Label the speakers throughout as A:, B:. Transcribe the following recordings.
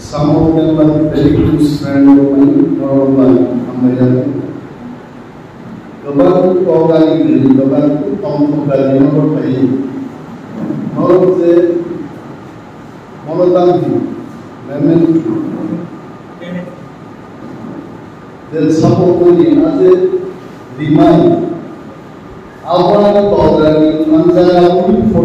A: Some of them are very close friends of mine, or my Kabar organic, Kabar Tom or Pai. All of the Monotangi, Memento. There is some of money as a remind. Our organic, Manzana, for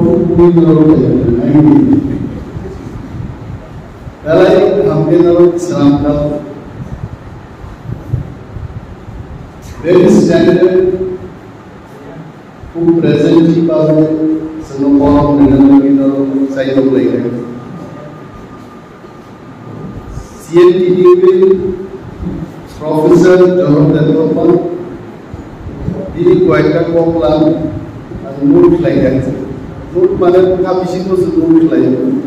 A: very standard who present some form side of like CNTD Professor John Debbarma did quite a problem and note like that. Note Madam Kapishi was a note like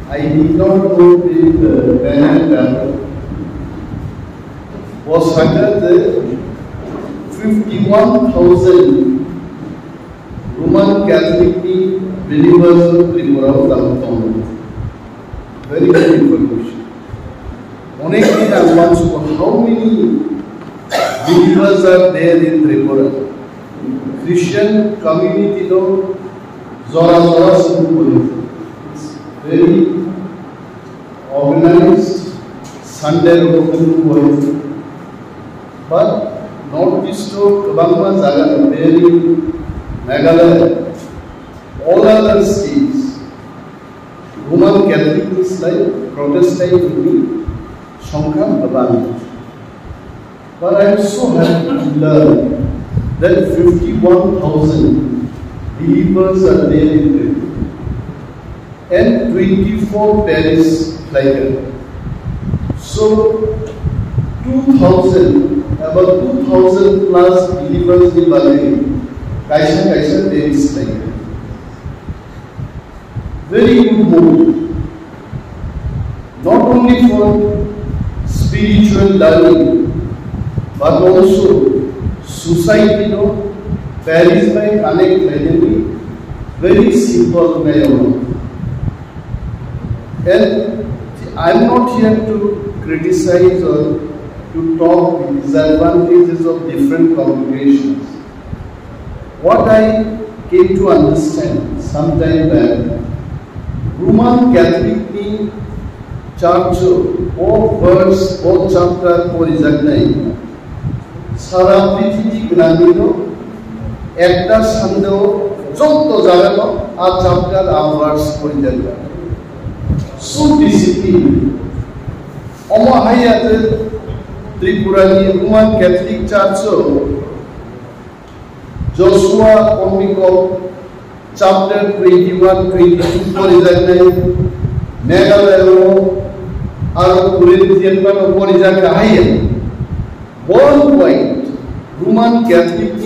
A: I did not know the banner was under the 51,000 Roman Catholic believers of Tripura. Very good information. Only I want to know how many believers are there in Tripura. Christian community no Zora Simple. Very organized, Sunday open, but not this to Kabangma Zaga, very Meghalaya, all other states. Roman Catholic is like Protestant to me, Shankar Abani. But I am so happy to learn that 51,000 believers are there in Tripura. And 24 parishes like that. So 2,000, about 2,000 plus believers in Bali, Kaisa parishes like that. Very good move. Not only for spiritual learning, but also society, parish by connect like very simple way. And I am not here to criticize or to talk the disadvantages of different congregations. What I came to understand some time back, Roman Catholic Church or verse or chapter or Izagnai, Sara Prithiti Granino, Ekta Sando, Jotto Zarano, a chapter or verse or Izagnai. So disciplined. Omahayat Tripura Roman Catholic Church Joshua Omiko chapter 21, 22 for Izagnai Meghalaya Arab Corinthian for Izagnai worldwide Roman Catholic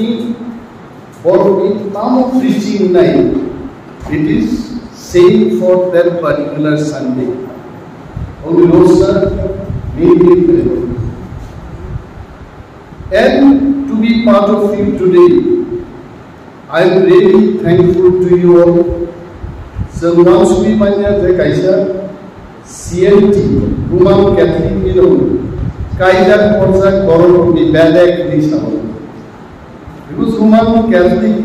A: for in terms of preaching night it is same for that particular Sunday. Only no sir, maybe and to be part of you today. I am really thankful to you all. So once we find out the Kaiser, CNT, Roman Catholic, Kaiser Porza Borom the Badak Nisha. Because Roman Catholic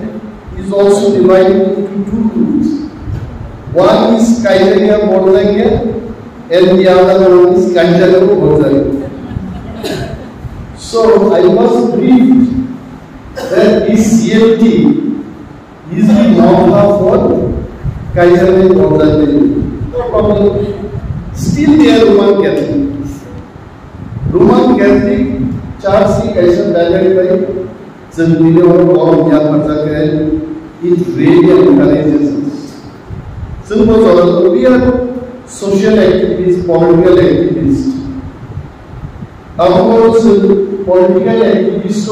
A: is also divided into two groups. One is Kaiser Porza and the other one is Kaiser Porza. So I was briefed that this CNT is the Motha for Kaiser Porza. No problem. Still they are Roman Catholic. Roman Catholic Church is Kaiser divided by Zambia or borom yaphar. It really encourages us. So we are social activists, political activists. Of course, political activists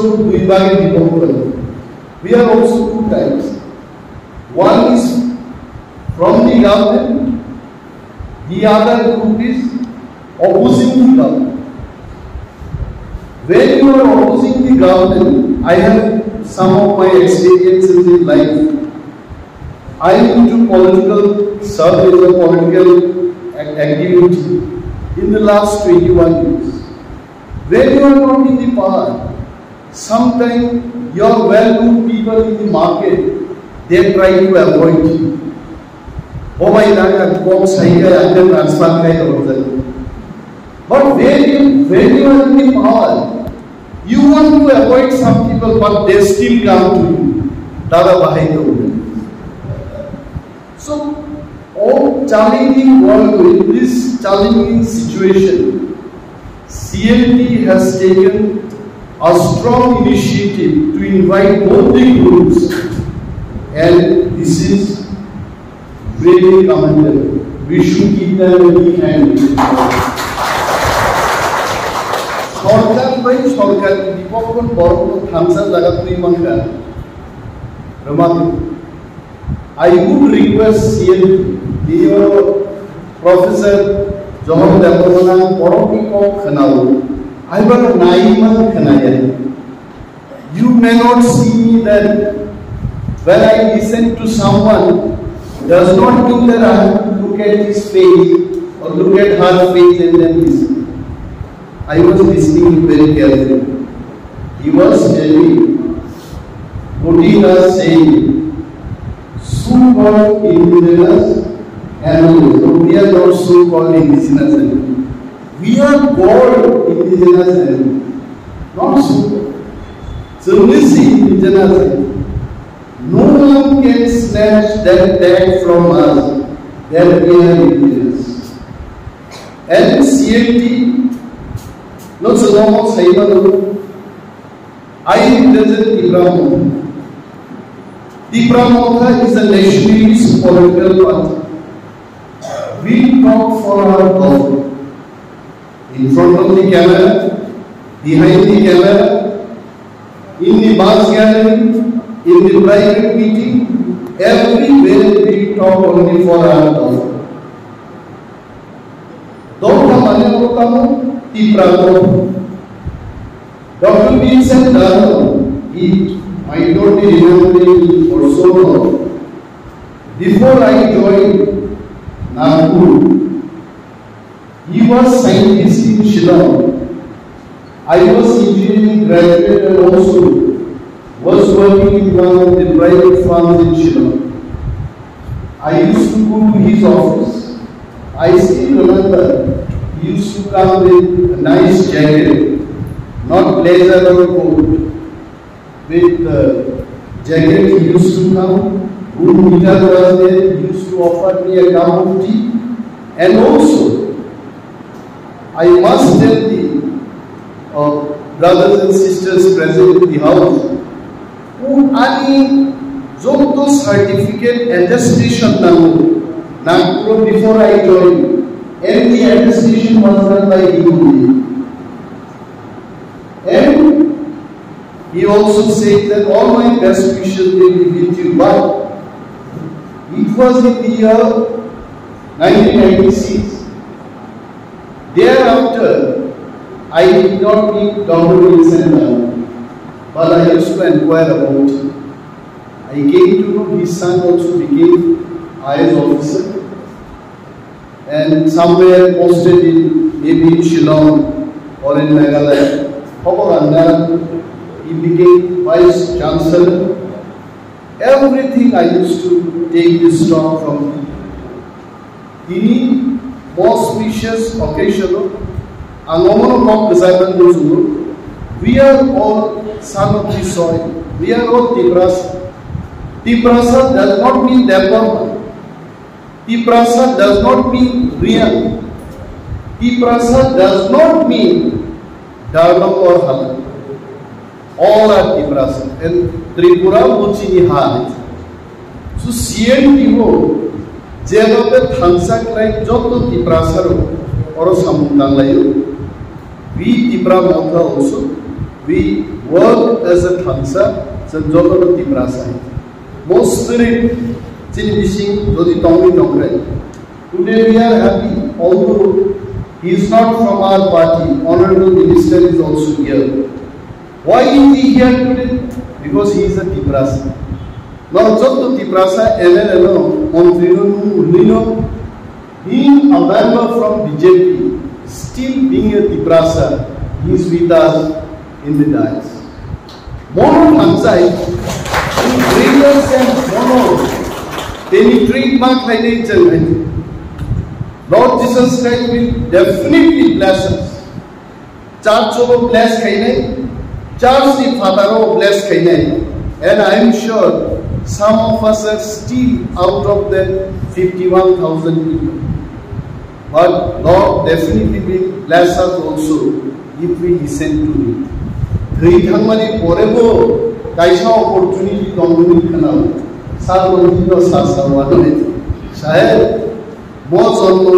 A: we are also two types. One is from the government, the other group is opposing the government. When you are opposing the government, I have some of my experiences in life. I am into political service or political activity in the last 21 years. When you are not in the power, sometimes your well-known people in the market, they try to avoid you. Oh my God, but when you are in the power, you want to avoid some people, but they still come to you. Dada Bahai. So, all challenging world in this challenging situation, CLT has taken a strong initiative to invite both the groups, and this is really commendable. We should give them a big hand. Sorkar by Sorkar, the Popcorn Borom Hamsa Lagatui Manga. I would request CLT, the Professor John Debbarma, Boromiko Khanao. I was a naive Khanaya. You may not see me that when I listen to someone, does not mean that I have to look at his face or look at her face and then listen. I was listening very carefully. He was telling, Buddha saying, so-called indigenous animals. So we are not so-called indigenous animals. We are called indigenous animals, not so-called. So we see indigenous animals. No one can snatch that tag from us that we are indigenous. And CLT, not so long as I represent Tipra Motha. Tipra Motha is a nationalist political party. We talk for our government. In front of the camera, behind the camera, in the bus gallery, in the private meeting, everywhere we talk only for our government. Dr. Mane Tipra Motha. Dr. Vincent Dharma, he might not be remembering for so long. Before I joined Nagpur, he was scientist in Shillong. I was engineering graduate and also was working in one of the private farms in Shillong. I used to go to his office. I still remember he used to come with a nice jacket, not blazer or coat. With the jacket he used to come, room heater was there, he used to offer me a cup of tea. And also, I must tell the brothers and sisters present in the house, who any Zoto certificate attestation Nagpur before I joined, and the attestation was done by him. And he also said that all my best wishes will be with you. But it was in the year 1996. Thereafter, I did not meet Dr. Vincent. but I used to inquire about him. I came to know his son also became IAS officer and somewhere posted in maybe in Shillong or in Meghalaya. He became Vice Chancellor. Everything I used to take this talk from him. Ini auspicious occasion. We are all son of the soil. We are all Tipras. Tiprasa does not mean Debbarma. Tiprasa does not mean real. Tiprasa does not mean Darnam or Halan. All are Tiprasa. And Tripura Muchini Hal. So CNTO, Jerope Thansak like Joto Tiprasa or Samundan Layo. We Tipra Motha also, we work as a Thansa, so Joto Tiprasa. Most spirit, Chinibishing, Jodi Tommy Tongre. Today we are happy, although he is not from our party, Honorable Minister is also here. Why is he here today? Because he is a Tiprasa. Now, Joto Tiprasa, MLA, Montrino, being a member from BJP, still being a Tiprasa, he is with us in the dais. Mono Hansai, Brilliance and mono, they trademark like nature. Lord Jesus Christ will definitely bless us. Church of bless Kaine, Church the Father of bless Kaine. And I am sure some of us are still out of the 51,000 people. But Lord definitely will bless us also if we listen to Him. Three Thangmani Porebo. Kaisa opportunity dominant canal. Sarvadino Sasavanit. Shahid, most on the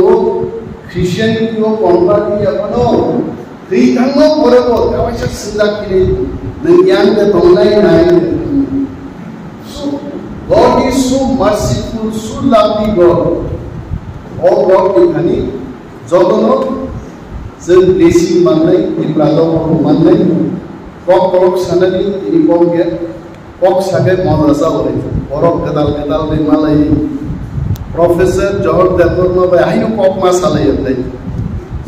A: Christianity of Converti Apano. Three Tango Porebo, Kawasha Silaki, Nanyan the Tongai. So, God is so merciful, so lovely God. All God in Thani, Jodono, Zen blessing Manday, the brother of Manday. Kok sanani ini kok ya kok sagai madrasa boleh orang kedal di Malay Profesor John Debbarma by ayo kok masalah ya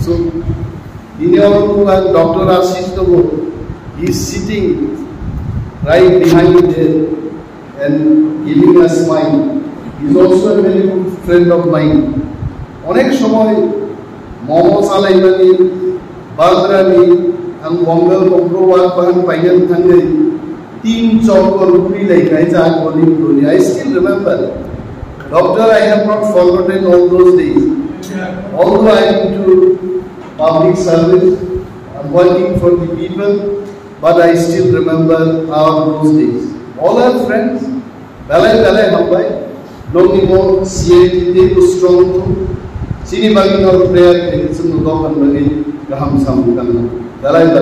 A: so ini orang Dr. Ashish Togo he is sitting right behind there and giving us smile. He is also a very good friend of mine. Onek shomoy momo salaimani badrani ang Mongol Komprowa Pahan Payan Thangay Team Chokor Puri like I still remember. Doctor, I have not forgotten all those days. Although I am into public service, I am working for the people, but I still remember those days. All our friends, Balai Hambai, Nonimo, CAT, they were strong too. Sini bagi prayer, it's in the Dokan Bagi, Gaham Samukan. Balai.